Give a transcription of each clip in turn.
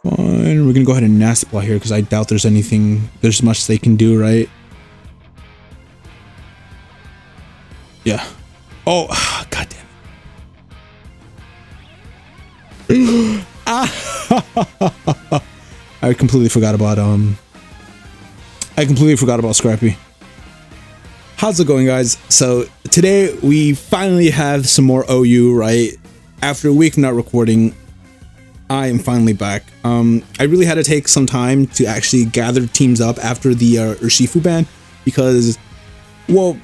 Fine. We're gonna go ahead and nasty ball here because I doubt there's much they can do, right? Yeah. Oh, god damn. I completely forgot about Scrappy. How's it going, guys? So today we finally have some more OU, right? After a week of not recording, I am finally back. I really had to take some time to actually gather teams up after the Urshifu ban because, well,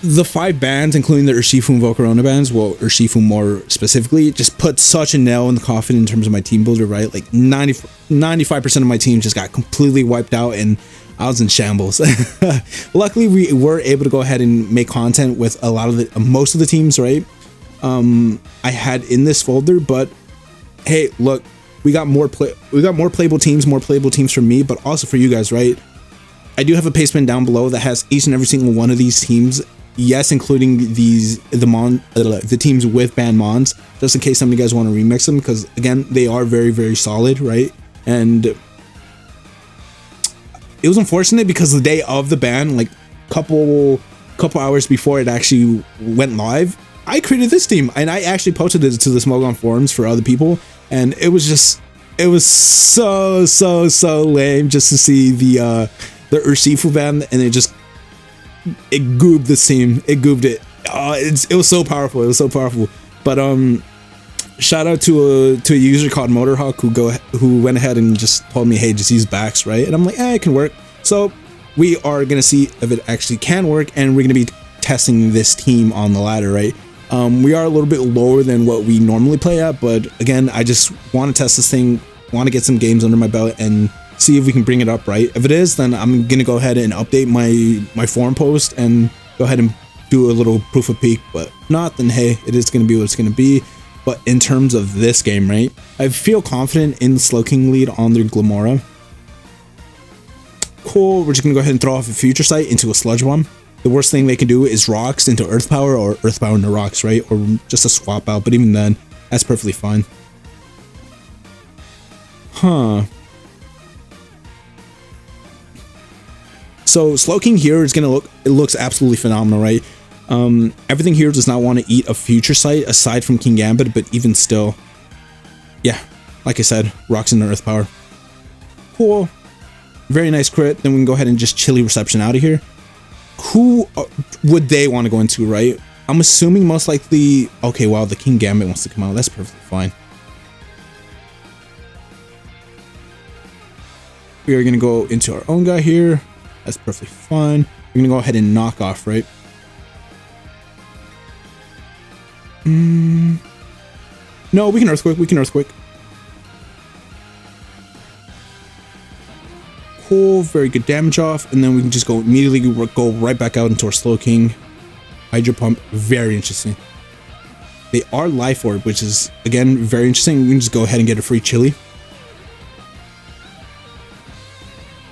the 5 bans, including the Urshifu and Volcarona bans, well, Urshifu more specifically, just put such a nail in the coffin in terms of my team builder, right? Like 95% of my team just got completely wiped out and I was in shambles. Luckily, we were able to go ahead and make content with a lot of most of the teams, right? I had in this folder, but hey, look, we got more playable teams for me, but also for you guys, right? I do have a pastebin down below that has each and every single one of these teams. Yes, including the teams with banned mons, just in case some of you guys want to remix them, because again, they are very, very solid, right? And it was unfortunate because the day of the ban, like couple hours before it actually went live, I created this team and I actually posted it to the Smogon forums for other people, and it was so lame just to see the Urshifu ban, and it goobed the team. It goobed it. It was so powerful. It was so powerful. But shout out to a user called Motorhawk who went ahead and just told me, hey, just use Bax, right? And I'm like, it can work. So we are gonna see if it actually can work, and we're gonna be testing this team on the ladder, right? We are a little bit lower than what we normally play at, but again, I just want to test this thing, want to get some games under my belt and see if we can bring it up, right? If it is, then I'm gonna go ahead and update my forum post and go ahead and do a little proof of peak. But if not, then hey, it is gonna be what it's gonna be. But in terms of this game, right, I feel confident in the Smogon lead on their Glamora. Cool, we're just gonna go ahead and throw off a future sight into a sludge bomb. The worst thing they can do is rocks into earth power, or earth power into rocks, right? Or just a swap out, but even then, that's perfectly fine. Huh. So Slowking here is gonna it looks absolutely phenomenal, right? Everything here does not want to eat a future sight aside from King Gambit, but even still, yeah, like I said, rocks into earth power. Cool. Very nice crit. Then we can go ahead and just chilly reception out of here. Who would they want to go into, right? I'm assuming most likely, okay, wow, the King Gambit wants to come out. That's perfectly fine. We are going to go into our own guy here. That's perfectly fine. We're going to go ahead and knock off, right? No, we can Earthquake. We can Earthquake. Cool, very good damage off, and then we can just go immediately go right back out into our Slowking. Hydro Pump, very interesting. They are Life Orb, which is again very interesting. We can just go ahead and get a free chili.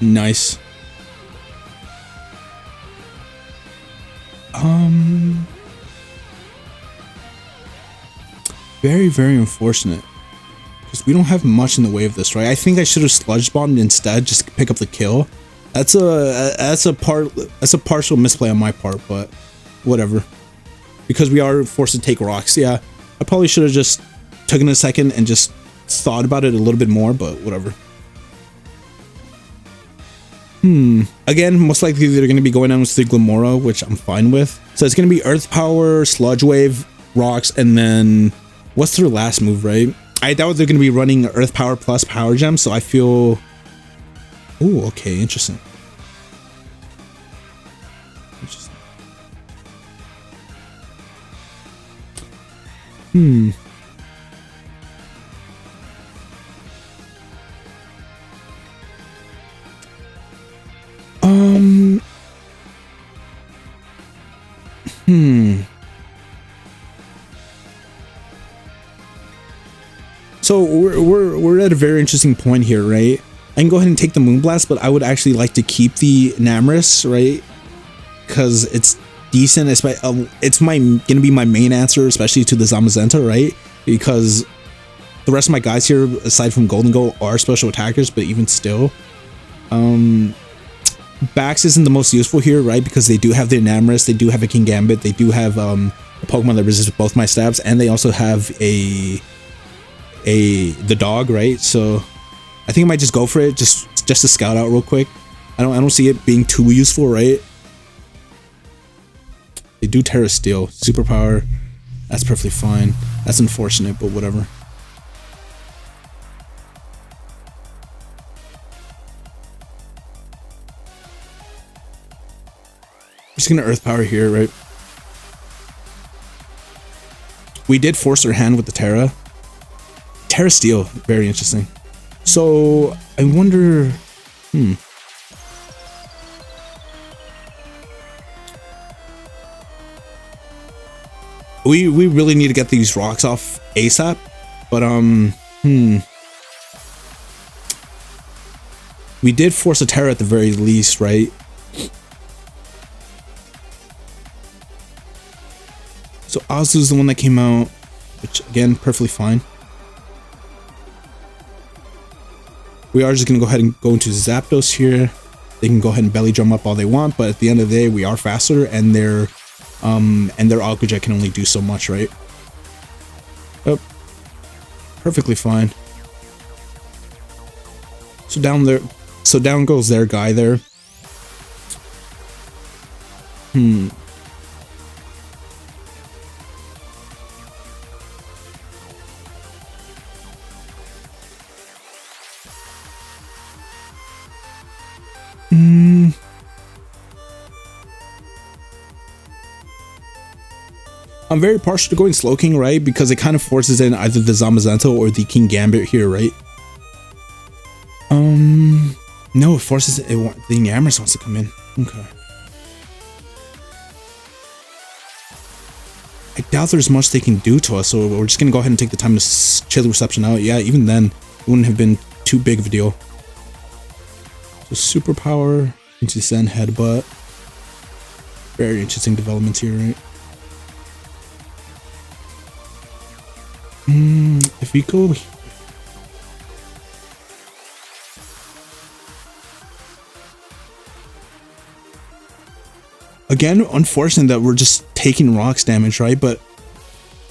Nice. Very, very unfortunate. Because we don't have much in the way of this, right? I think I should have sludge bombed instead just to pick up the kill. That's a partial misplay on my part, but whatever. Because we are forced to take rocks. Yeah, I probably should have just taken a second and just thought about it a little bit more, but whatever. Again, most likely they're going to be going down with the Glamora, which I'm fine with. So it's going to be Earth Power, Sludge Wave, Rocks, and then what's their last move, right? I doubt they're going to be running Earth Power plus Power Gem, so I feel... Oh, okay, interesting. So we're at a very interesting point here, right? I can go ahead and take the Moonblast, but I would actually like to keep the Namorous, right? Because it's decent. It's gonna be my main answer, especially to the Zamazenta, right? Because the rest of my guys here, aside from Golden Go, are special attackers, but even still, Bax isn't the most useful here, right? Because they do have the Enamorous, they do have a King Gambit, they do have a Pokemon that resists both my stabs, and they also have the dog, right? So I think I might just go for it, just to scout out real quick. I don't see it being too useful, right? They do Terra Steel, superpower. That's perfectly fine. That's unfortunate, but whatever. Just gonna Earth Power here, right? We did force our hand with the Terra. Terra Steel, very interesting. So I wonder, We really need to get these rocks off ASAP, but we did force a Terra at the very least, right? So Azu's the one that came out, which again, perfectly fine. We are just gonna go ahead and go into Zapdos here. They can go ahead and belly drum up all they want, but at the end of the day, we are faster, and their Aqua Jet can only do so much, right? Oh, perfectly fine. So down goes their guy there. I'm very partial to going Slowking, right? Because it kind of forces in either the Zamazenta or the King Gambit here, right? No, it forces it. The Enamorous wants to come in. Okay. I doubt there's much they can do to us, so we're just gonna go ahead and take the time to chill the reception out. Yeah, even then, it wouldn't have been too big of a deal. So superpower into Zen Headbutt. Very interesting developments here, right? If we go again, unfortunate that we're just taking rocks damage, right? But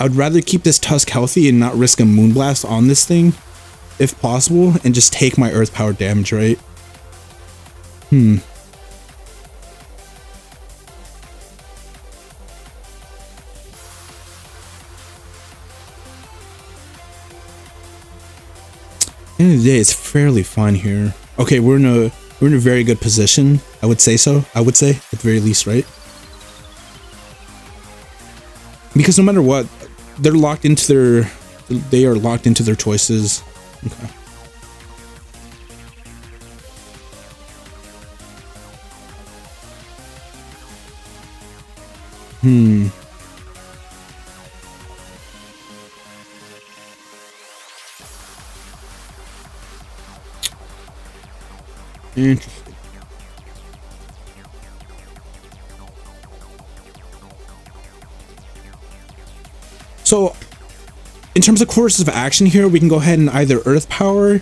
I'd rather keep this Tusk healthy and not risk a Moonblast on this thing, if possible, and just take my Earth Power damage, right? End of the day, it's fairly fine here. Okay, we're in a very good position. I would say so. I would say at the very least, right? Because no matter what, they're locked into they are locked into their choices. Okay. Interesting. So, in terms of courses of action here, we can go ahead and either Earth Power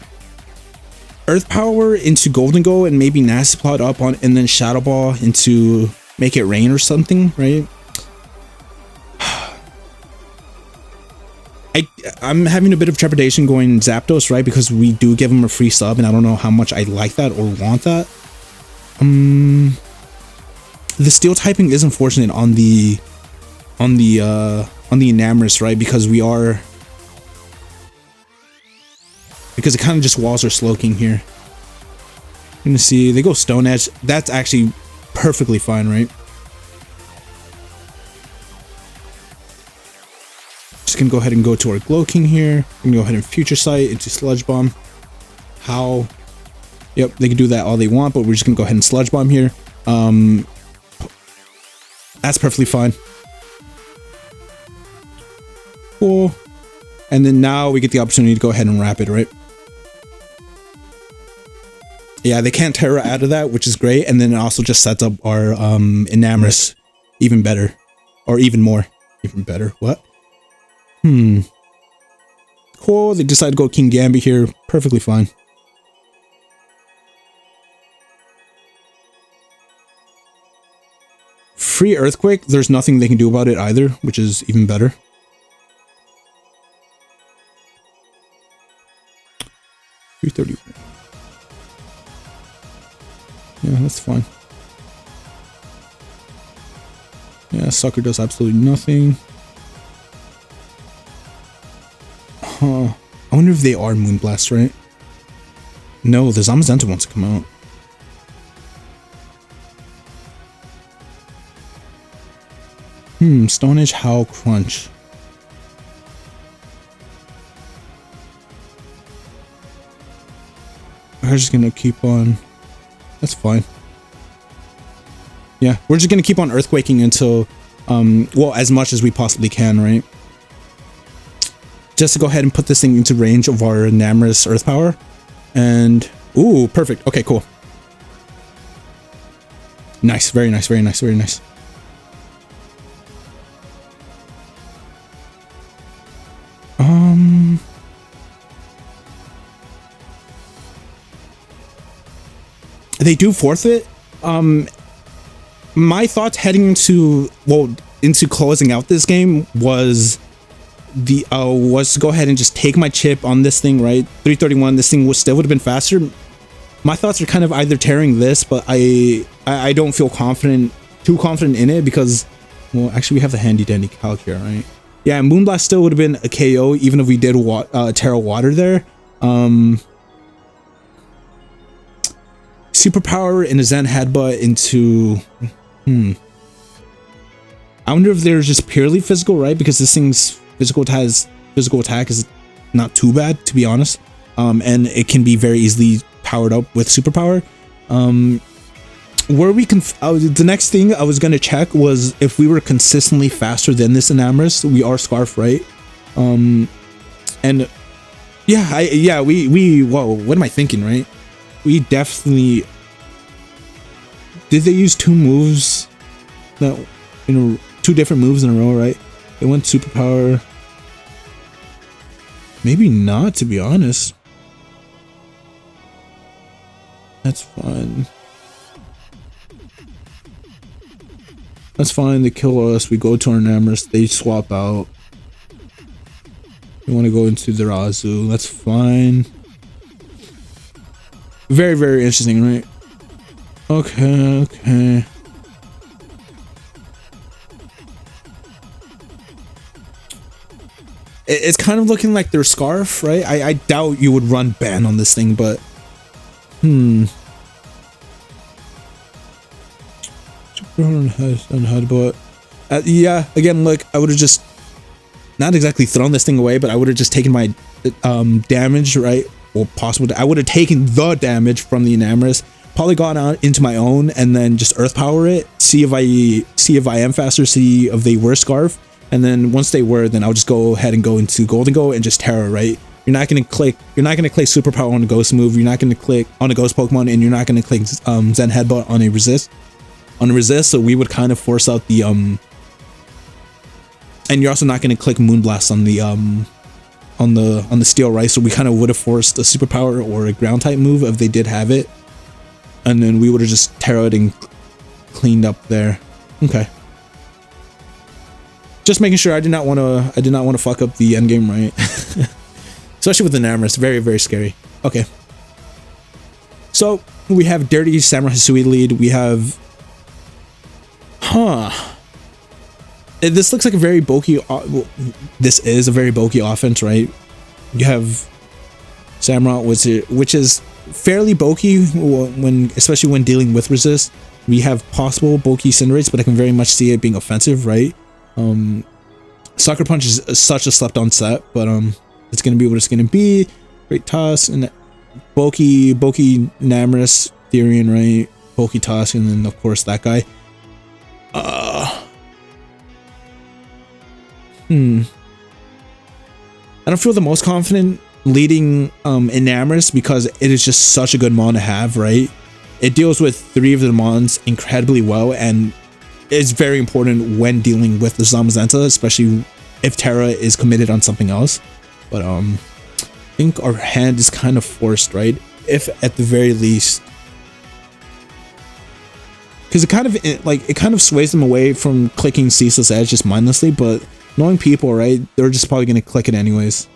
into Golden Go and maybe Nasty Plot up on, and then Shadow Ball into Make It Rain or something, right? I'm having a bit of trepidation going Zapdos, right? Because we do give him a free sub, and I don't know how much I like that or want that. The Steel typing is unfortunate on the Enamorous, right? Because it kind of just walls our Slowking here. I'm gonna see they go Stone Edge. That's actually perfectly fine, right? Just gonna go ahead and go to our Glowking here. I'm gonna go ahead and Future Sight into Sludge Bomb. How? Yep, they can do that all they want, but we're just gonna go ahead and Sludge Bomb here. That's perfectly fine. Cool. And then now we get the opportunity to go ahead and Rapid, right? Yeah, they can't Terra out of that, which is great. And then it also just sets up our Enamorous even better. Or even more. Even better. What? Cool, they decided to go King Gambit here. Perfectly fine. Free Earthquake, there's nothing they can do about it either, which is even better. $330. Yeah, that's fine. Yeah, Sucker does absolutely nothing. Huh. I wonder if they are Moonblast, right? No, the Zamazenta wants to come out. Stone Edge, Howl, Crunch. We're just gonna keep on. That's fine. Yeah, we're just gonna keep on earthquaking until, well, as much as we possibly can, right? Just to go ahead and put this thing into range of our Namorous Earth Power. And, ooh, perfect. Okay, cool. Nice, very nice, very nice, very nice. They do forfeit. My thoughts heading into, well, into closing out this game was to go ahead and just take my chip on this thing, right? 331, this thing still would have been faster. My thoughts are kind of either tearing this, but I don't feel too confident in it because, well, actually we have the handy dandy calc here, right? Yeah, Moonblast still would have been a KO even if we did Terra Water there. Superpower in a Zen Headbutt into... I wonder if they're just purely physical, right? Because this thing's physical attack is not too bad, to be honest. And it can be very easily powered up with superpower. The next thing I was gonna check was if we were consistently faster than this Enamorous. We are Scarf, right? And yeah, whoa, what am I thinking, right? We definitely... Did they use two moves that, you know, two different moves in a row, right? They went superpower. Maybe not, to be honest. That's fine. That's fine. They kill us. We go to our Namorous. They swap out. We want to go into their Azu. That's fine. Very, very interesting, right? Okay, okay. It's kind of looking like their Scarf, right? I doubt you would run ban on this thing, but... yeah, again, look, I would have just... Not exactly thrown this thing away, but I would have just taken my damage, right? Or possible... I would have taken the damage from the Enamorous, probably gone out into my own, and then just Earth Power it, see if I am faster, see if they were Scarf. And then once they were, then I'll just go ahead and go into Golden Go and just Terra, right? You're not gonna click Superpower on a Ghost move. You're not gonna click on a Ghost Pokemon, and you're not gonna click Zen Headbutt on a Resist. So we would kind of force out the and you're also not gonna click Moonblast on the Steel, right? So we kind of would have forced a Superpower or a Ground type move if they did have it, and then we would have just Terra'd and cleaned up there. Okay. Just making sure I did not want to fuck up the end game, right? Especially with the Namorous, very, very scary. Okay. So we have Dirty Samurai Hisui lead. We have, this looks like a very bulky. This is a very bulky offense, right? You have Samurai, which is fairly bulky especially when dealing with resist. We have possible bulky Cinderates, but I can very much see it being offensive, right? Sucker Punch is such a slept-on set, but it's gonna be what it's gonna be. Great Toss and bulky Namorous Therian, right? Bulky Toss, and then of course that guy. I don't feel the most confident leading Enamorous because it is just such a good mon to have, right? It deals with 3 of the mons incredibly well, and is very important when dealing with the Zamazenta, especially if Terra is committed on something else. But think our hand is kind of forced, right? If at the very least, because it kind of sways them away from clicking Ceaseless Edge just mindlessly, but knowing people, right, they're just probably going to click it anyways.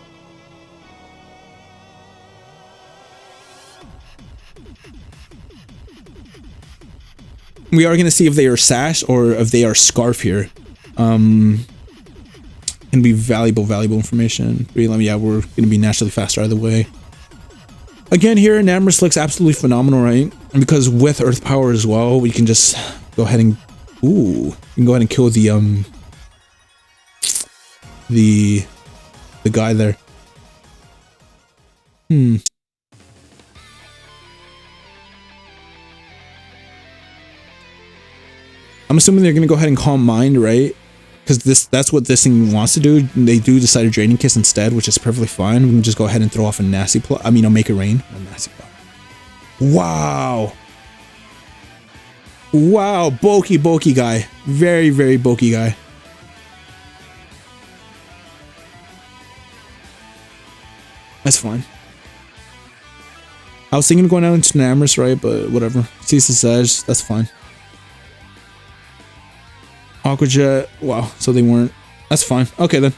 We are going to see if they are Sash or if they are Scarf here. Can be valuable information. Yeah, we're going to be naturally faster either way. Again, here, Namorous looks absolutely phenomenal, right? And because with Earth Power as well, we can just go ahead and... Ooh. We can go ahead and kill the guy there. I'm assuming they're going to go ahead and Calm Mind, right? Because that's what this thing wants to do. They do decide a Draining Kiss instead, which is perfectly fine. We can just go ahead and throw off a Nasty Plot. I mean, I'll make it rain. A Nasty Plot. Wow. Wow, bulky guy. Very, very bulky guy. That's fine. I was thinking of going out into Namorous, right? But whatever. Ceaseless Edge, that's fine. Aqua Jet, wow, so they weren't. That's fine. Okay then.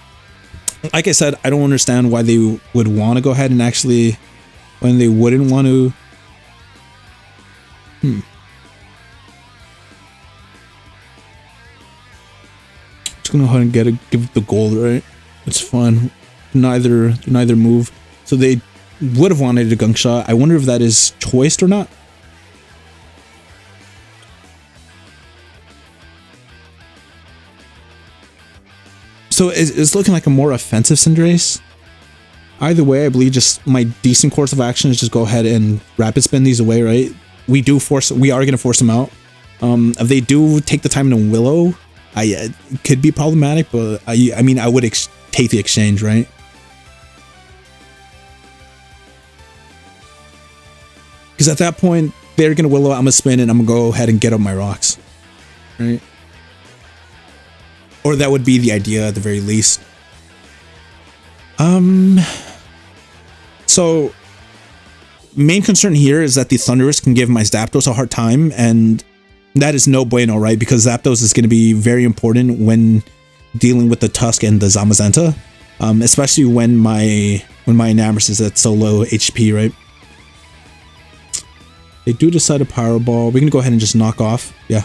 Like I said, I don't understand why they would want to go ahead and actually, when they wouldn't want to. Just gonna go ahead and give it the gold, right? It's fun. Neither move. So they would have wanted a gunk shot. I wonder if that is choiced or not. So it's looking like a more offensive Cinderace. Either way, I believe just my decent course of action is just go ahead and rapid spin these away, right? We are going to force them out. If they do take the time to Willow, it could be problematic, but I mean, I would take the exchange, right? Because at that point, they're going to Willow, I'm going to spin, and I'm going to go ahead and get up my rocks, right? Or that would be the idea at the very least. So main concern here is that the Thundurus can give my Zapdos a hard time, and that is no bueno, right? Because Zapdos is going to be very important when dealing with the Tusk and the Zamazenta, especially when my Namorous is at so low HP, right? They do decide a Power Ball. We can go ahead and just knock off. Yeah.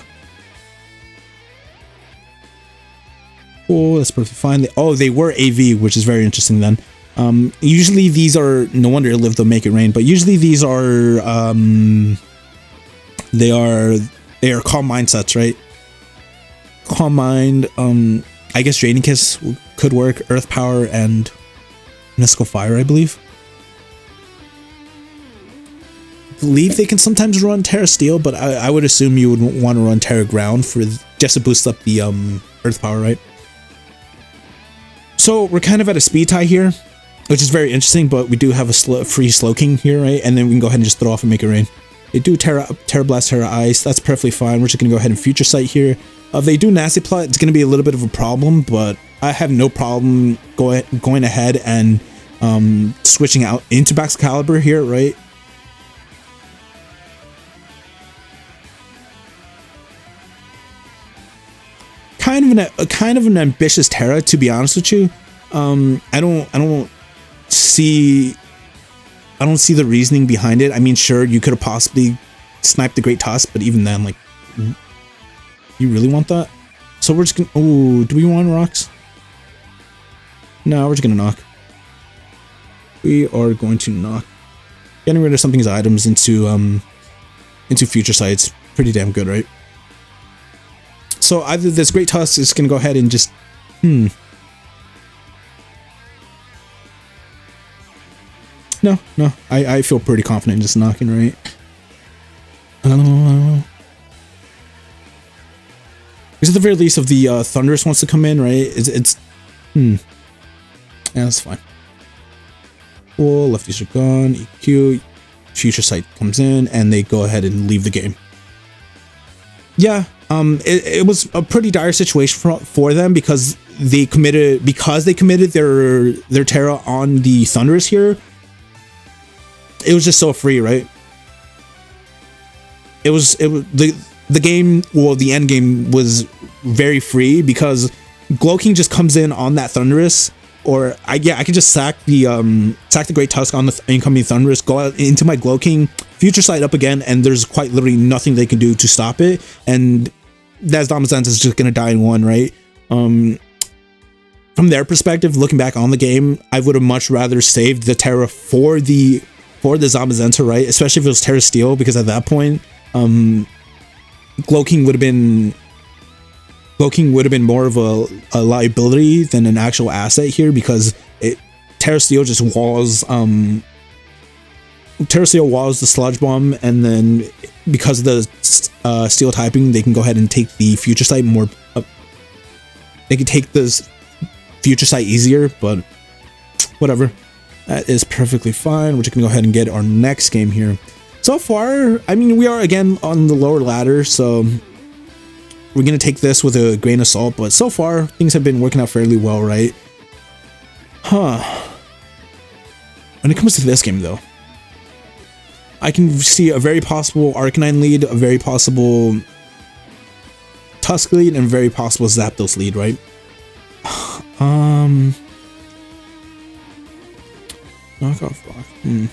Cool, that's perfectly fine. They were AV, which is very interesting then. Usually these are, no wonder it lived to make it rain, but usually these are, they are Calm Mind sets, right? Calm Mind, I guess Draining Kiss could work, Earth Power, and Mystical Fire, I believe. I believe they can sometimes run Terra Steel, but I would assume you would want to run Terra Ground for just to boost up the Earth Power, right? So we're kind of at a speed tie here, which is very interesting, but we do have a free Slowking here, right? And then we can go ahead and just throw off and make it rain. They do Terra Blast, Terra Ice. That's perfectly fine. We're just going to go ahead and Future Sight here. If they do Nasty Plot, it's going to be a little bit of a problem, but I have no problem going ahead and switching out into Baxcalibur here, right? Kind of an ambitious Terra, to be honest with you. I don't see the reasoning behind it. I mean, sure, you could have possibly sniped the Great Tusk, but even then, like, you really want that? So we're just gonna, oh, do we want rocks? No, we're just gonna knock. We are going to knock. Getting rid of something's items into Future Sights, pretty damn good, right? So either this Great Tusk is going to go ahead and just... No. I feel pretty confident in just knocking, right? Because at the very least, if the Thundurus wants to come in, right? Yeah, that's fine. Cool, lefties are gone. EQ, Future Sight comes in, and they go ahead and leave the game. Yeah. It was a pretty dire situation for them because they committed their Terra on the Thundurus here. it was just so free, right? It was the game, well, the end game was very free because Glow King just comes in on that Thunderous, or I can just sack the Great Tusk on the incoming Thunderous, go out into my Glow King, Future Sight up again, and there's quite literally nothing they can do to stop it, and that Zamazenta is just gonna die in one, right? From their perspective, looking back on the game, I would have much rather saved the Terra for the Zamazenta, right? Especially if it was Terra Steel, because at that point, Glow King would have been more of a liability than an actual asset here, because Terra Steel just walls the Sludge Bomb, and then because of the Steel typing, they can go ahead and take the Future Sight more. They can take this Future Sight easier, but whatever. That is perfectly fine. We're just gonna go ahead and get our next game here. So far, I mean, we are again on the lower ladder, so we're gonna take this with a grain of salt, but so far things have been working out fairly well, right? When it comes to this game though, I can see a very possible Arcanine lead, a very possible Tusk lead, and a very possible Zapdos lead, right? Knockoff block. Damn.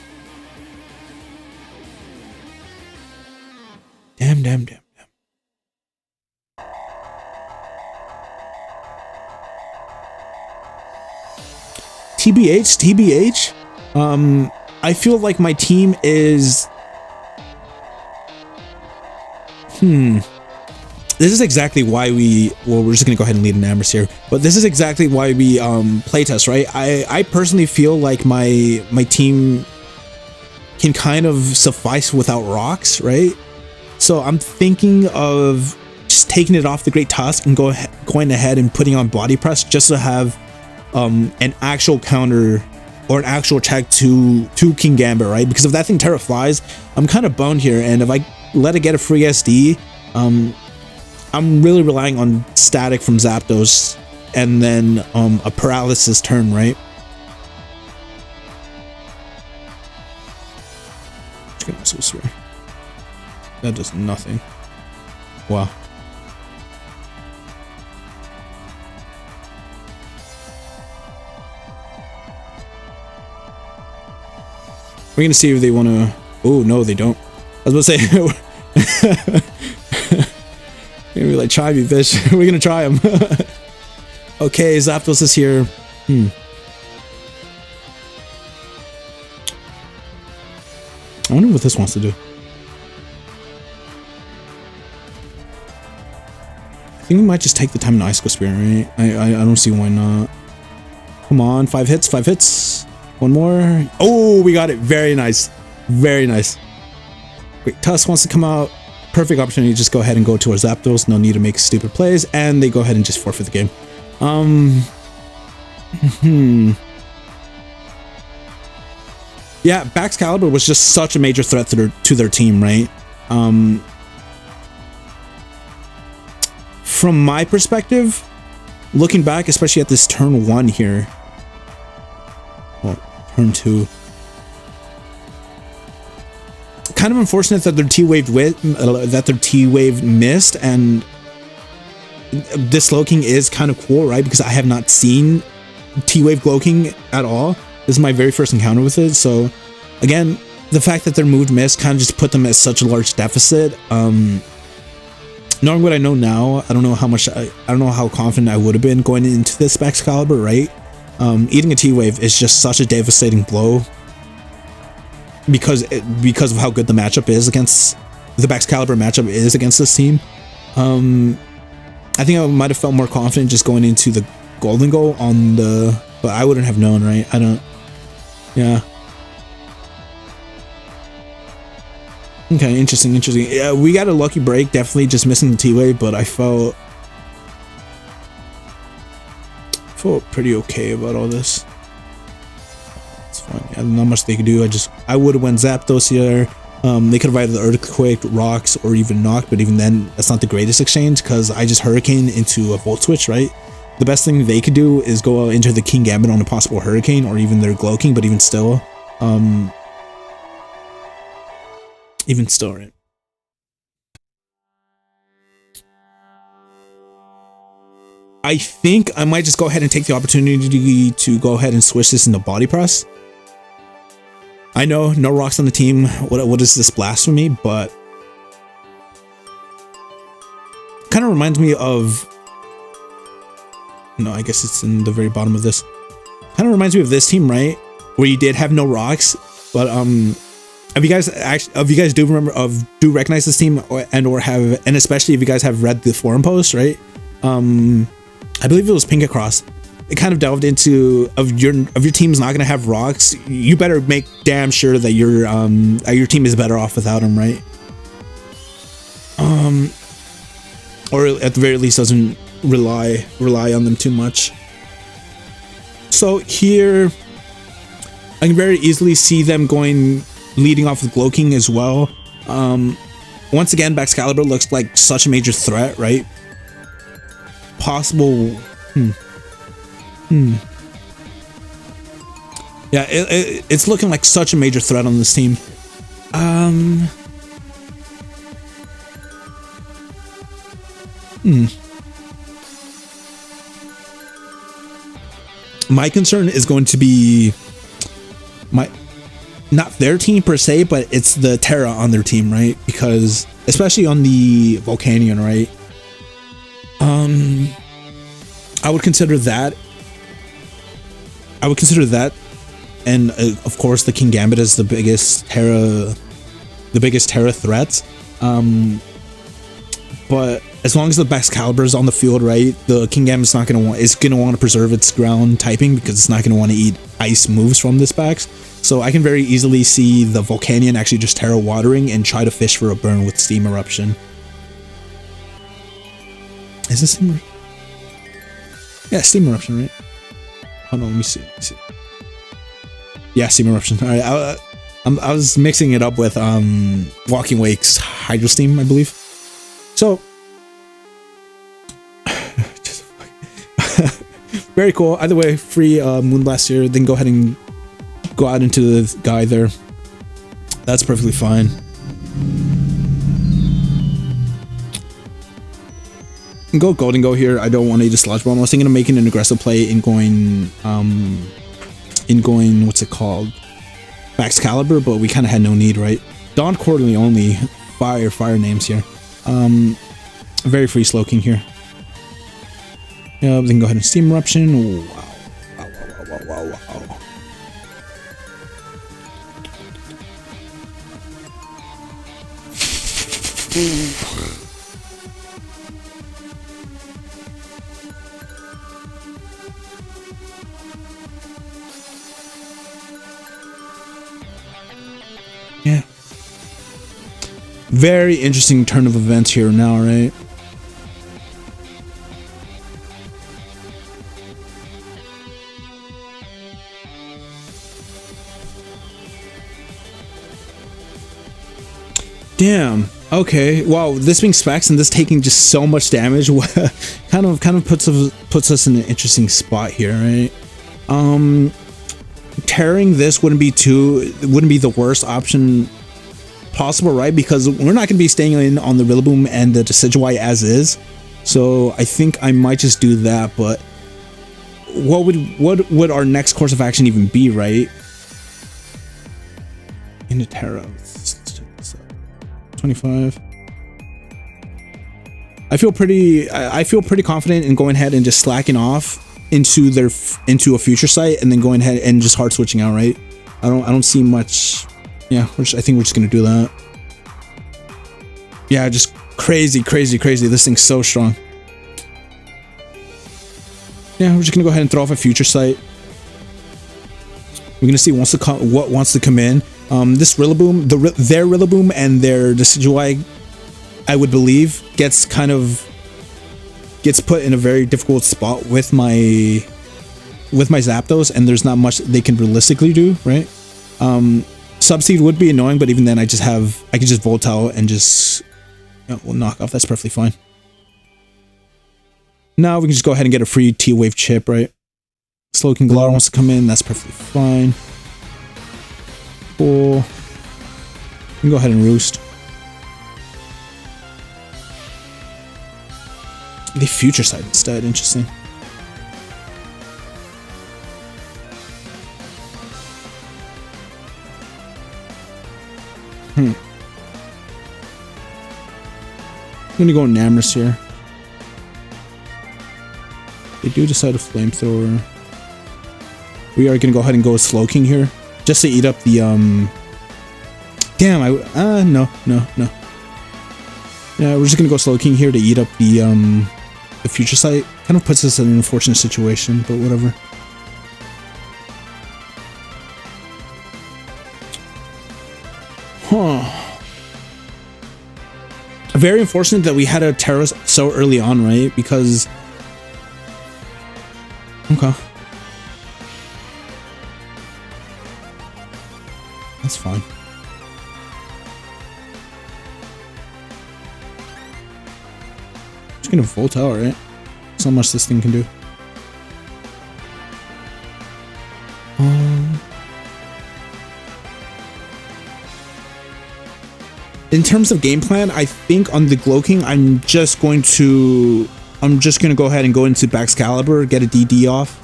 TBH. I feel like my team is... This is exactly why we... Well, we're just gonna go ahead and lead an Amber's here. But this is exactly why we playtest, right? I personally feel like my team can kind of suffice without rocks, right? So I'm thinking of just taking it off the Great Tusk and going ahead and putting on Body Press just to have an actual counter or an actual check to King Gambit, right? Because if that thing Terra flies, I'm kind of boned here, and if I let it get a free SD, I'm really relying on static from Zapdos and then a paralysis turn, right? I'm so swear. That does nothing. Wow. We're gonna see if they want to... Oh, no, they don't. I was about to say... Maybe like, try me, bitch. We're gonna try him. Okay, Zapdos is here. I wonder what this wants to do. I think we might just take the time in Icicle Spear, right? I don't see why not. Come on, 5 hits, 5 hits. One more. Oh, we got it. Very nice. Very nice. Great Tusk wants to come out. Perfect opportunity to just go ahead and go towards Zapdos. No need to make stupid plays, and they go ahead and just forfeit the game. Yeah, Baxcalibur was just such a major threat to their team, right? From my perspective, looking back, especially at this turn 1 here, well, turn 2. Kind of unfortunate that their T-Wave missed, and this Glow King is kind of cool, right? Because I have not seen T-Wave Glow King at all. This is my very first encounter with it, so again, the fact that their move missed kind of just put them at such a large deficit. Knowing what I know now, I don't know how confident I would have been going into this Baxcalibur, right? Eating a T-Wave is just such a devastating blow. Because of how good the matchup is against the Baxcalibur matchup is against this team. I think I might have felt more confident just going into the Golden Goal on the, but I wouldn't have known, right? Yeah. Okay, interesting. Yeah, we got a lucky break, definitely just missing the T-Wave, but I felt pretty okay about all this. Yeah, not much they could do. I would have went Zapdos here. They could have either Earthquake, Rocks, or even Knock, but even then, that's not the greatest exchange because I just Hurricane into a Volt Switch, right? The best thing they could do is go into the King Gambit on a possible Hurricane or even their Glow King, but even still, Even still, right? I think I might just go ahead and take the opportunity to go ahead and switch this into body press. I know, no rocks on the team. What is this blasphemy? But kind of reminds me of. No, I guess it's in the very bottom of this. Kind of reminds me of this team, right? Where you did have no rocks, but if you guys do recognize this team and especially if you guys have read the forum post, right? I believe it was Pink Across. It kind of delved into of your team's not gonna have rocks. You better make damn sure that your team is better off without them, right? Or at the very least doesn't rely on them too much. So here, I can very easily see them leading off with Glow King as well. Once again, Baxcalibur looks like such a major threat, right? Possible. Yeah, it's looking like such a major threat on this team. My concern is going to be not their team per se, but it's the Terra on their team, right? Because especially on the Volcanion, right? I would consider that. And of course, the King Gambit is the biggest Terra threat. But as long as the Baxcalibur is on the field, right, the King Gambit's gonna want to preserve its ground typing because it's not gonna want to eat ice moves from this Bax. So I can very easily see the Volcanion actually just Terra watering and try to fish for a burn with Steam Eruption. Is this Steam? Yeah, Steam Eruption, right? Hold on, let me see. Yeah, Steam Eruption. All right, I was mixing it up with Walking Wake's Hydro Steam, I believe. So, very cool. Either way, free Moonblast here. Then go ahead and go out into the guy there. That's perfectly fine. Go Golden Go here. I don't want to dislodge bomb. I was thinking of making an aggressive play in going what's it called? Baxcalibur, but we kind of had no need, right? Dawn Quarterly only. Fire names here. Very free Slowking here. Yeah, then go ahead and Steam Eruption. Wow. Yeah. Very interesting turn of events here now, right? Damn. Okay. Wow. This being specs and this taking just so much damage, kind of puts us in an interesting spot here, right? Tearing this wouldn't be the worst option possible, right? Because we're not going to be staying in on the Rillaboom and the Decidueye as is. So I think I might just do that. But what would our next course of action even be, right? Into Terra. 25. I feel pretty confident in going ahead and just slacking off into a future site and then going ahead and just hard switching out, right? I don't see much. Yeah, I think we're just gonna do that. Yeah, just crazy. This thing's so strong. Yeah, we're just gonna go ahead and throw off a future site. We're gonna see what wants to come in. This Rillaboom, their Rillaboom and their Decidueye, I would believe, gets put in a very difficult spot with my Zapdos, and there's not much they can realistically do, right? Subseed would be annoying, but even then I can just Volt out and just we'll knock off. That's perfectly fine. Now we can just go ahead and get a free T-Wave chip, right? Slowking Galar wants to come in, that's perfectly fine. Cool. We can go ahead and roost. The future side instead. Interesting. I'm gonna go Namorous here. They do decide a flamethrower. We are gonna go ahead and go with Slowking here, just to eat up the Damn, no. Yeah, we're just gonna go Slowking here to eat up the future sight. Kind of puts us in an unfortunate situation, but whatever. Huh. Very unfortunate that we had a Terra so early on, right? Because... Okay. That's fine. Just gonna Volt out, right? So much this thing can do. In terms of game plan, I think on the Glowking, I'm just gonna go ahead and go into Baxcalibur, get a DD off.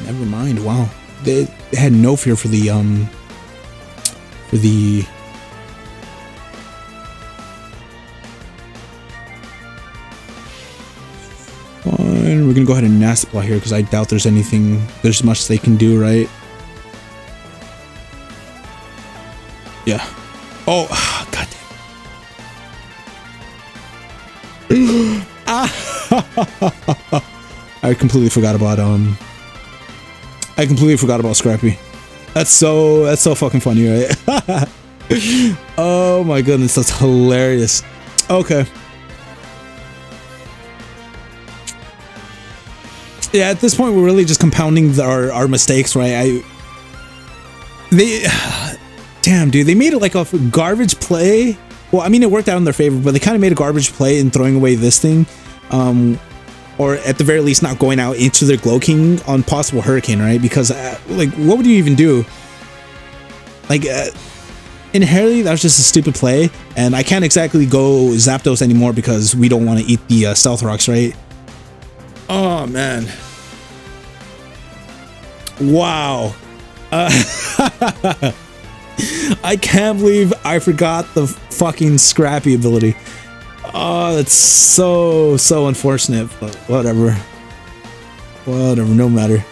Never mind. Wow, they had no fear for the Fine, we're gonna go ahead and Nasty Claw here because I doubt there's much they can do, right? Yeah. Oh, god damn. I completely forgot about Scrappy. That's so fucking funny, right? Oh my goodness, that's hilarious. Okay. Yeah, at this point we're really just compounding our mistakes, right? Damn, dude, they made it like a garbage play. Well, I mean, it worked out in their favor, but they kind of made a garbage play in throwing away this thing. Or at the very least, not going out into their Glowking on possible Hurricane, right? Because, like, what would you even do? Like, inherently, that was just a stupid play. And I can't exactly go Zapdos anymore because we don't want to eat the Stealth Rocks, right? Oh, man. Wow. I can't believe I forgot the fucking Scrappy ability. Oh, that's so unfortunate, but whatever. Whatever, no matter.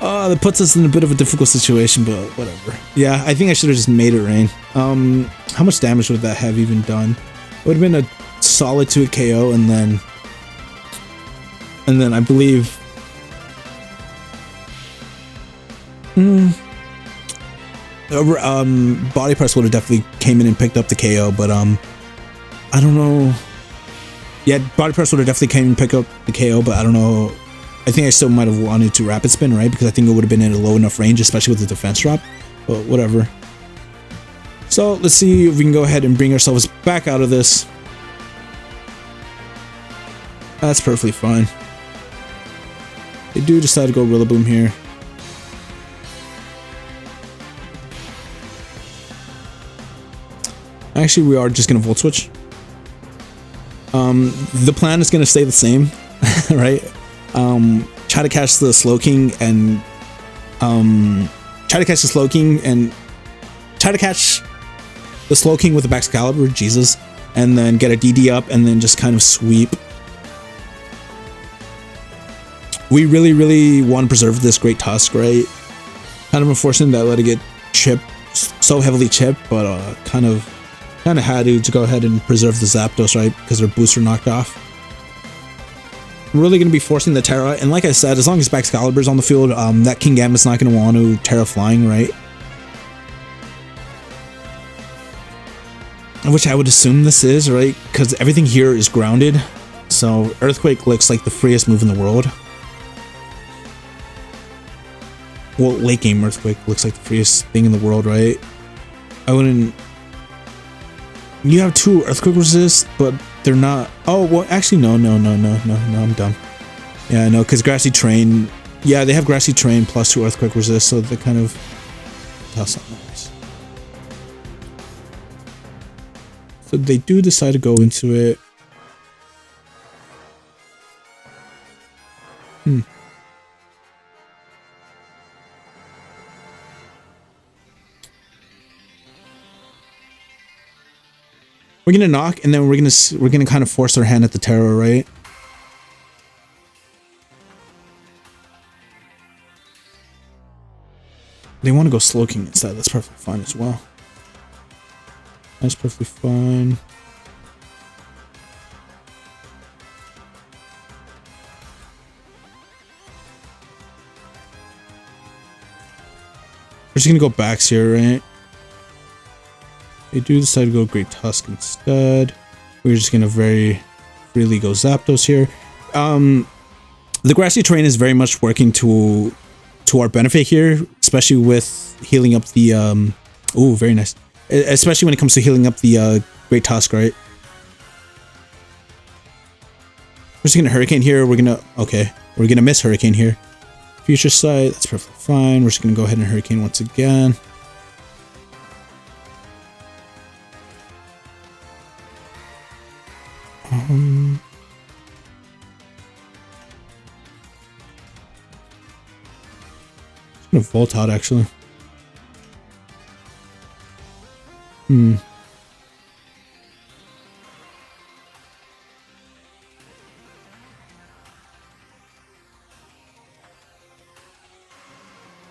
Oh, that puts us in a bit of a difficult situation, but whatever. Yeah, I think I should have just made it rain. How much damage would that have even done? It would have been a solid 2 KO, and then I believe... Body Press would have definitely came in and picked up the KO, but I don't know. Yeah, Body Press would have definitely came and picked up the KO, but I don't know. I think I still might have wanted to Rapid Spin, right? Because I think it would have been in a low enough range, especially with the defense drop. But whatever. So let's see if we can go ahead and bring ourselves back out of this. That's perfectly fine. They do decide to go Rillaboom here. Actually, we are just going to Volt Switch. The plan is going to stay the same, right? Try to catch the Slowking and... Try to catch the Slowking with the Baxcalibur, Jesus. And then get a DD up and then just kind of sweep. We really want to preserve this Great Tusk, right? Kind of unfortunate that I let it get chipped, so heavily chipped, but kind of had to go ahead and preserve the Zapdos, right? Because their booster knocked off. I'm really going to be forcing the Terra, and like I said, as long as Baxcalibur's on the field, that Kingambit's not going to want to Terra Flying, right? Which I would assume this is, right? Because everything here is grounded, so Earthquake looks like the freest move in the world. Well, late game Earthquake looks like the freest thing in the world, right? I wouldn't... You have 2 Earthquake resist, but they're not... Oh, well, actually, no, I'm dumb. Yeah, no, because Grassy Terrain... Yeah, they have Grassy Terrain plus 2 Earthquake resist, so they're kind of... Tusk on those. So they do decide to go into it. We're gonna knock, and then we're gonna kind of force our hand at the terror, right? They want to go Slowking instead. That's perfectly fine as well. That's perfectly fine. We're just gonna go backs here, right? They do decide to go Great Tusk instead. We're just gonna very freely go Zapdos here. The grassy terrain is very much working to our benefit here, especially with healing up the oh, very nice. Especially when it comes to healing up the Great Tusk, right? We're just gonna Hurricane here. We're gonna miss Hurricane here. Future Sight, that's perfectly fine. We're just gonna go ahead and Hurricane once again. Just gonna Volt out actually.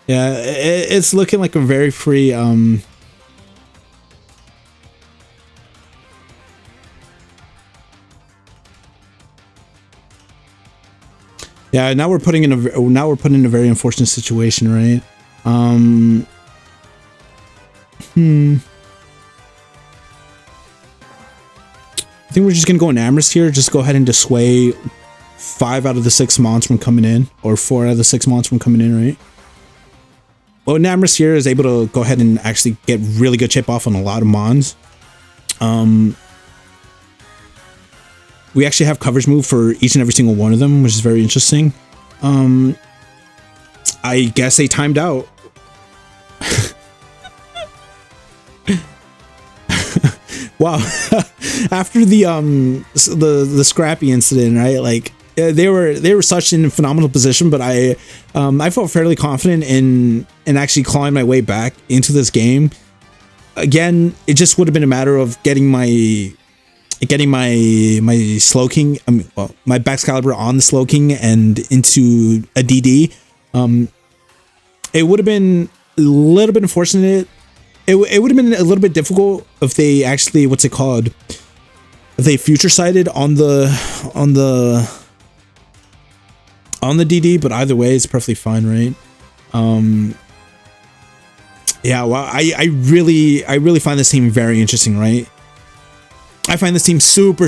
Yeah, it's looking like a very free yeah, now we're putting in a very unfortunate situation, right? I think we're just gonna go in Amherst here. Just go ahead and dissuade 5 out of the 6 mons from coming in, or 4 out of the 6 mons from coming in, right? Well, Namrus here is able to go ahead and actually get really good chip off on a lot of mons. We actually have coverage move for each and every single one of them, which is very interesting. I guess they timed out. Wow. After the Scrappy incident, right? Like they were such in a phenomenal position, but I felt fairly confident in actually clawing my way back into this game. Again, it just would have been a matter of getting my Slowking, my Baxcalibur on the Slowking and into a DD. It would have been a little bit unfortunate. It would have been a little bit difficult if they actually, what's it called? If they future sighted on the DD, but either way, it's perfectly fine, right? Yeah, well, I really find this team very interesting, right? I find this team super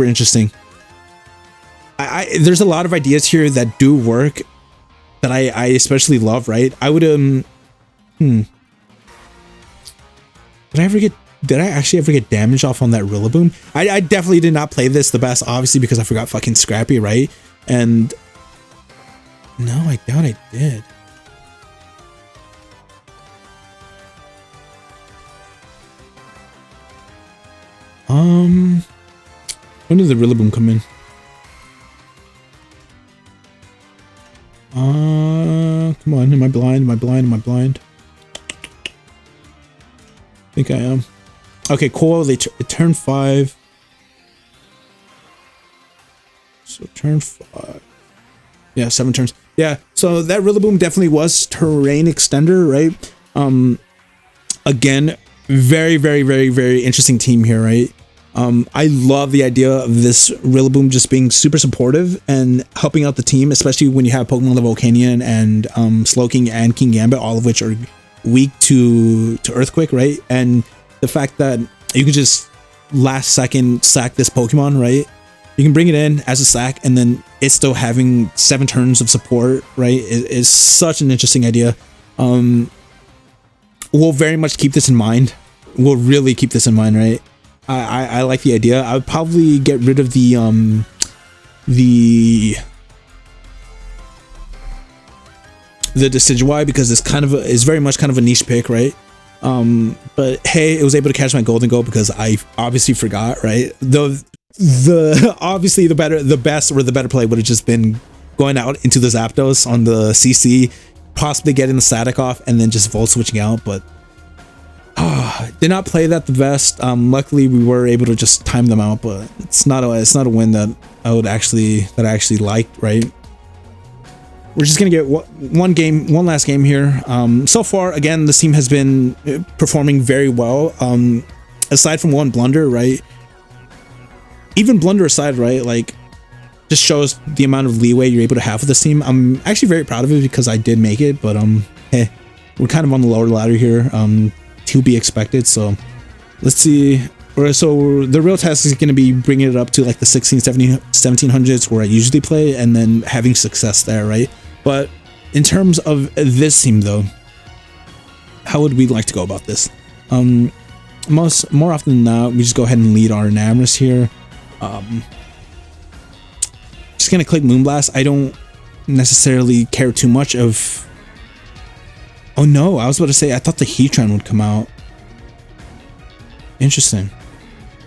interesting. There's a lot of ideas here that do work that I especially love, right? I would did I actually ever get damage off on that Rillaboom? I definitely did not play this the best, obviously, because I forgot fucking Scrappy, right? And no, I doubt I did. When did the Rillaboom come in? Come on, am I blind? I think I am. Okay, cool. They turn 5. So turn 5. Yeah, 7 turns. Yeah, so that Rillaboom definitely was terrain extender, right? Again, very interesting team here, right? I love the idea of this Rillaboom just being super supportive and helping out the team, especially when you have Pokemon like Volcanion and Slowking and King Gambit, all of which are weak to Earthquake, right? And the fact that you can just last second sack this Pokemon, right? You can bring it in as a sack, and then it's still having 7 turns of support, right? It is such an interesting idea. We'll very much keep this in mind. We'll really keep this in mind, right? I like the idea. I would probably get rid of the the Decidueye because it's it's very much kind of a niche pick, right? But hey, it was able to catch my golden goal because I obviously forgot, right? Obviously the best or the better play would have just been going out into the Zapdos on the CC, possibly getting the static off and then just volt switching out, but did not play that the best. Luckily we were able to just time them out, but it's not a win that I actually liked, right? We're just gonna get one last game here. So far, again, this team has been performing very well. Aside from one blunder, right? Even blunder aside, right? Like, just shows the amount of leeway you're able to have with this team. I'm actually very proud of it because I did make it, but hey, we're kind of on the lower ladder here. To be expected. So let's see. So the real test is going to be bringing it up to like the 16, 17, 1700s where I usually play and then having success there, right? But in terms of this team though, how would we like to go about this? More often than not, we just go ahead and lead our Enamorus here. Just going to click Moonblast. I don't necessarily care too much of... Oh no, I was about to say, I thought the Heatran would come out. Interesting.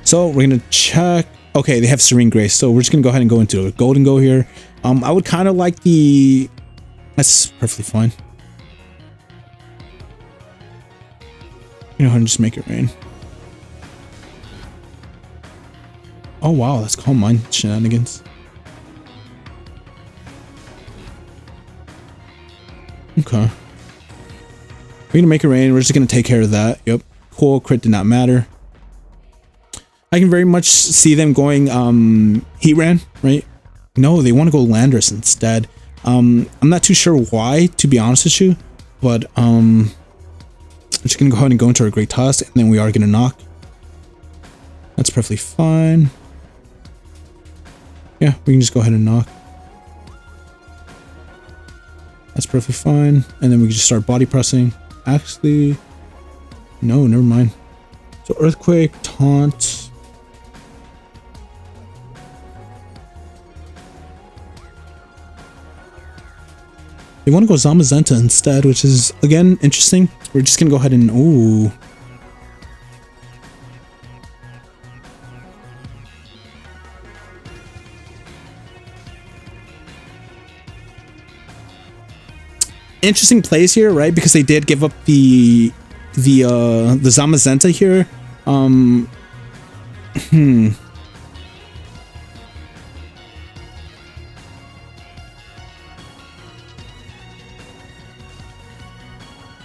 So we're gonna check. Okay, they have Serene Grace, so we're just gonna go ahead and go into a Golden Go here. I would kind of like the... That's perfectly fine. You know how to just make it rain. Oh wow, that's Calm Mind shenanigans. Okay. We're gonna make it rain. We're just gonna take care of that. Yep. Cool. Crit did not matter. I can very much see them going Heatran, right? No, they want to go Landorus instead. I'm not too sure why, to be honest with you, but I'm just gonna go ahead and go into our Great Tusk, and then we are gonna knock. That's perfectly fine. Yeah, we can just go ahead and knock. That's perfectly fine, and then we can just start body pressing. Actually, no, never mind. So Earthquake, Taunt. They want to go Zamazenta instead, which is, again, interesting. We're just going to go ahead and... Ooh. Interesting plays here, right? Because they did give up the Zamazenta here.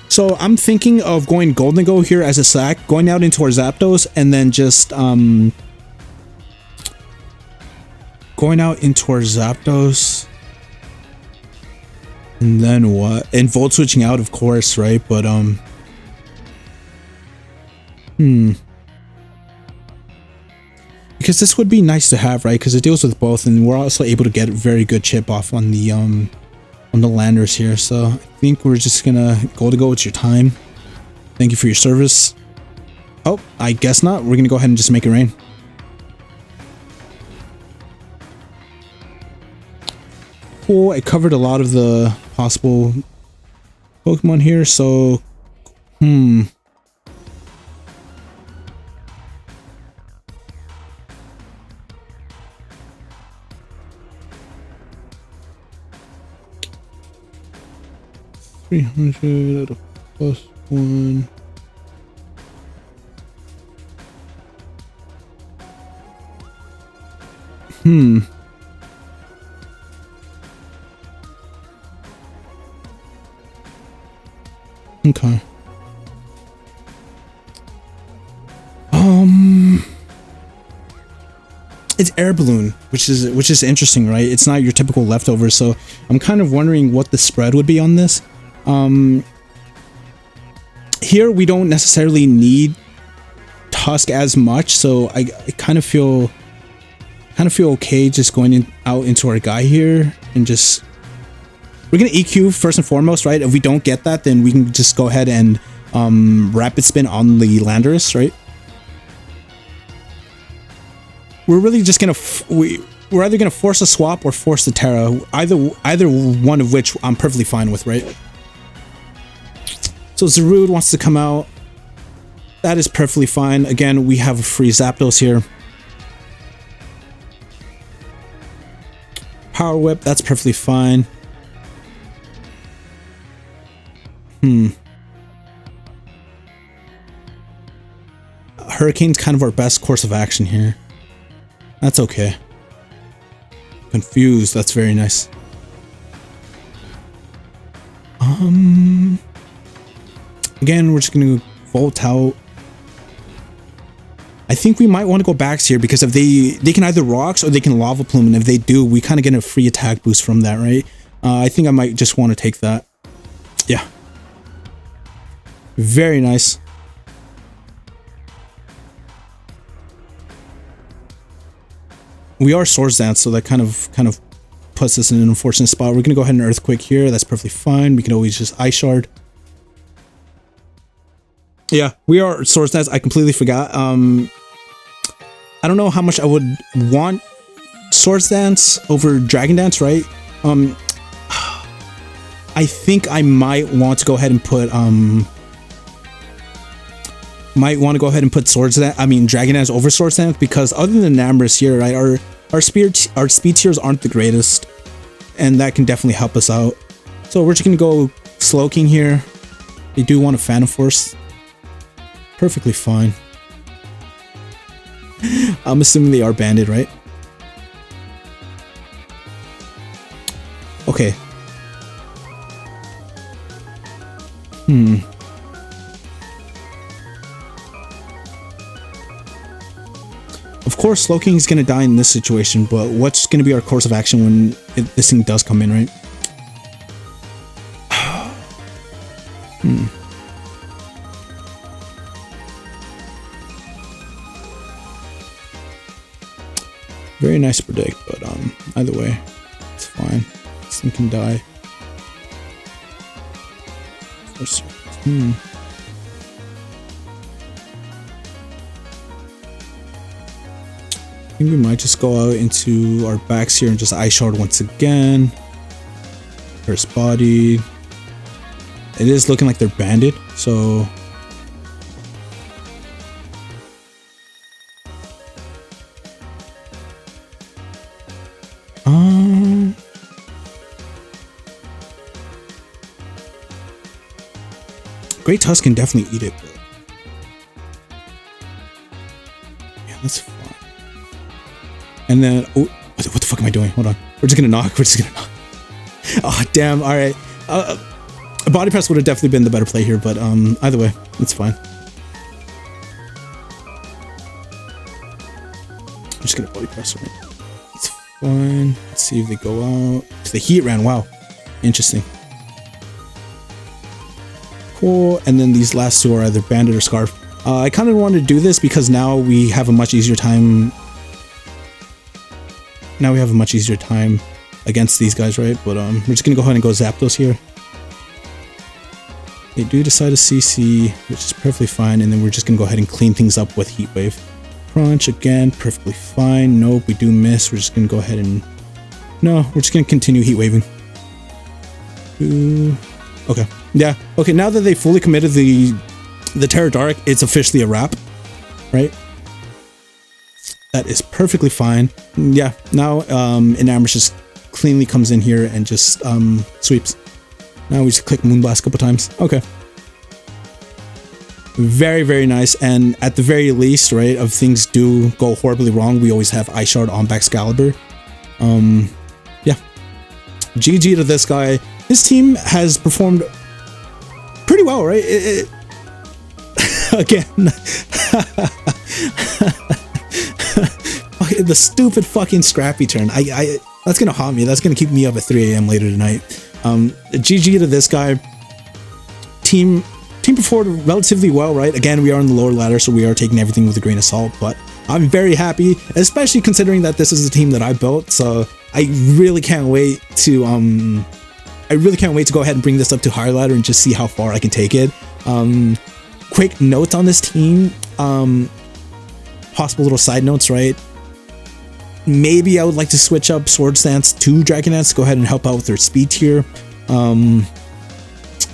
So I'm thinking of going Golden Go here as a sack, going out into our Zapdos, and then just going out into our Zapdos. And then what? And Volt switching out, of course, right? But because this would be nice to have, right? Because it deals with both, and we're also able to get a very good chip off on the Landers here. So I think we're just gonna go. It's your time. Thank you for your service. Oh, I guess not. We're gonna go ahead and just make it rain. Cool. It covered a lot of the possible Pokemon here. So, 300 at a +1. Okay. It's Air Balloon, which is interesting, right? It's not your typical leftover, so I'm kind of wondering what the spread would be on this. Here we don't necessarily need Tusk as much, so I kind of feel okay just going out into our guy here and just... We're gonna EQ first and foremost, right? If we don't get that, then we can just go ahead and rapid spin on the Landorus, right? We're really just gonna we're either gonna force a swap or force the Terra. Either one of which I'm perfectly fine with, right? So Zarude wants to come out. That is perfectly fine. Again, we have a free Zapdos here. Power Whip, that's perfectly fine. Hurricane's kind of our best course of action here. That's okay. Confused, that's very nice. Again, we're just gonna Volt out. I think we might want to go Bax here because if they can either Rocks or they can Lava Plume, and if they do, we kind of get a free attack boost from that, right? I think I might just want to take that. Yeah. Very nice. We are Swords Dance, so that kind of puts us in an unfortunate spot. We're gonna go ahead and Earthquake here. That's perfectly fine. We can always just Ice Shard. Yeah, we are Swords Dance. I completely forgot. I don't know how much I would want Swords Dance over Dragon Dance, right? I think I might want to go ahead and put Swords Dance. I mean Dragon Dance over Swords Dance, because other than Namorous here, right, our speed tiers aren't the greatest, and that can definitely help us out. So we're just gonna go Slowking here. They do want a Phantom Force. Perfectly fine. I'm assuming they are banded, right? Okay. Of course, Slowking is gonna die in this situation, but what's gonna be our course of action when this thing does come in, right? Very nice to predict, but either way, it's fine. This thing can die. I think we might just go out into our backs here and just Ice Shard once again. First body. It is looking like they're banded, so Great Tusk can definitely eat it, but yeah, that's fine. And then, oh, what the fuck am I doing? Hold on. We're just gonna knock. Oh, damn. All right. Body Press would have definitely been the better play here, but either way, it's fine. I'm just gonna Body Press right. It's fine. Let's see if they go out. The Heat ran. Wow. Interesting. Cool. And then these last two are either Bandit or Scarf. I kind of wanted to do this because now we have a much easier time. Now we have a much easier time against these guys, right? But we're just gonna go ahead and go Zapdos here. They do decide to CC, which is perfectly fine, and then we're just gonna go ahead and clean things up with Heat Wave. Crunch again, perfectly fine. Nope, we do miss. We're just gonna go ahead and no, we're just gonna continue Heat Waving. Ooh. Okay. Yeah. Okay. Now that they fully committed the Terra Dark, it's officially a wrap, right? That is perfectly fine. Yeah. Now, Enamorous just cleanly comes in here and just sweeps. Now we just click Moonblast a couple times. Okay. Very, very nice. And at the very least, right, if things do go horribly wrong, we always have Ice Shard on Baxcalibur. Yeah. GG to this guy. This team has performed pretty well, right? Again, the stupid fucking Scrappy turn. That's gonna haunt me. That's gonna keep me up at 3 AM later tonight. GG to this guy. Team performed relatively well, right? Again, we are on the lower ladder, so we are taking everything with a grain of salt, but I'm very happy, especially considering that this is a team that I built. So I really can't wait to go ahead and bring this up to higher ladder and just see how far I can take it. Quick notes on this team, possible little side notes, right? Maybe I would like to switch up Swords Dance to Dragon Dance to go ahead and help out with their speed tier.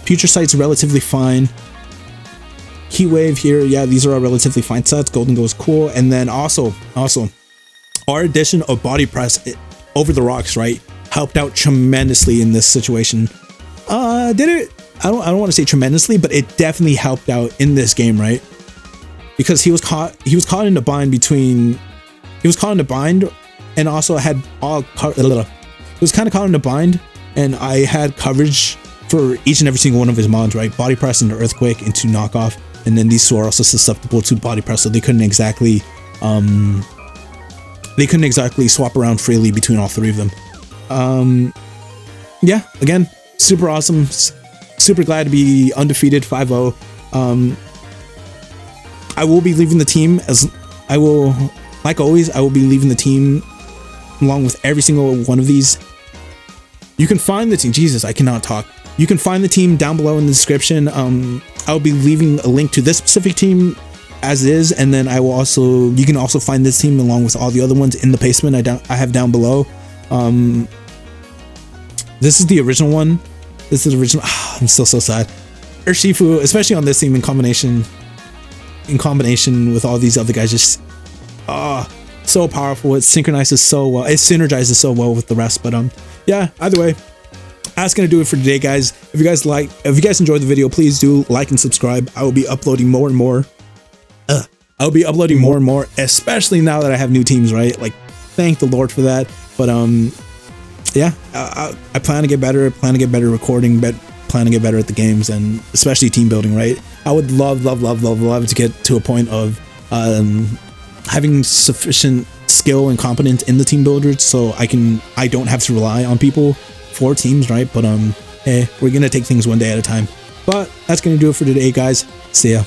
Future Sight's relatively fine. Heat Wave here, yeah, these are all relatively fine sets. Golden Go is cool. And then also our addition of Body Press over the rocks, right, helped out tremendously in this situation. Did it? I don't want to say tremendously, but it definitely helped out in this game, right? Because he was caught in the bind and also had he was kind of caught in the bind, and I had coverage for each and every single one of his mods, right? Body Press into Earthquake into Knockoff, and then these two are also susceptible to Body Press, so they couldn't exactly swap around freely between all three of them. Yeah, again, super awesome, super glad to be undefeated 5-0. I will be leaving the team like always, I will be leaving the team along with every single one of these. You can find the team, Jesus, I cannot talk. You can find the team down below in the description. I'll be leaving a link to this specific team as is, and then you can also find this team along with all the other ones in the basement I have down below. This is the original one. This is the original. I'm still so sad. Urshifu, especially on this team in combination with all these other guys, just so powerful. It synchronizes so well. It synergizes so well with the rest. But yeah, either way, that's gonna do it for today, guys. If you guys enjoyed the video, please do like and subscribe. I will be uploading more and more. Especially now that I have new teams, right? Like, thank the Lord for that. But yeah, I plan to get better. Plan to get better recording. Plan to get better at the games, and especially team building, right? I would love to get to a point of having sufficient skill and competence in the team builders, so I don't have to rely on people for teams, right? But hey, we're gonna take things one day at a time. But that's gonna do it for today, guys. See ya.